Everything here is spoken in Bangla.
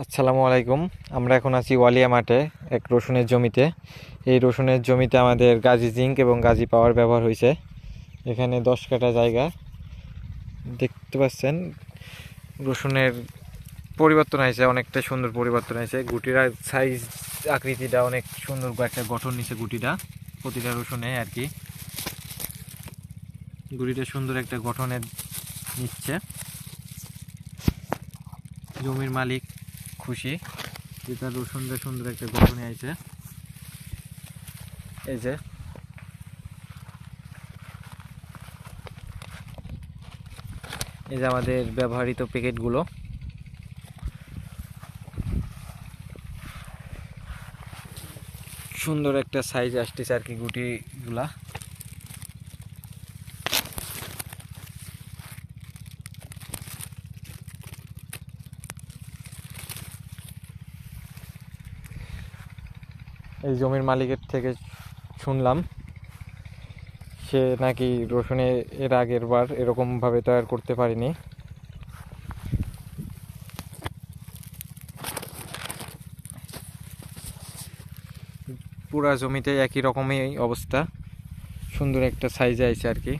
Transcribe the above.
আসসালামু আলাইকুম। আমরা এখন আছি ওয়ালিয়া মাঠে এক রসুনের জমিতে। এই রসুনের জমিতে আমাদের গাজী জিঙ্ক এবং গাজী পাওয়ার ব্যবহার হয়েছে। এখানে 10 কাঠা জায়গা দেখতে পাচ্ছেন। রসুনের পরিবর্তন হয়েছে, অনেকটা সুন্দর পরিবর্তন হয়েছে। গুটির সাইজ আকৃতিটা অনেক সুন্দর একটা গঠন নিচ্ছে গুটিটা, প্রতিটা রসুনে আর কি গুটিটা সুন্দর একটা গঠনের নিচ্ছে। জমির মালিক খুশি যে তার রসুনটা সুন্দর একটা গঠনে আছে। এই যে আমাদের ব্যবহৃত প্যাকেটগুলো, সুন্দর একটা সাইজ আসতেছে আর কি গুটিগুলা। এই জমির মালিকের থেকে শুনলাম সে নাকি রসুনে এর আগের বার এরকম ভাবে তৈরি করতে পারেনি। পুরা জমিতে একই রকমই অবস্থা, সুন্দর একটা সাইজে আছে আর কি।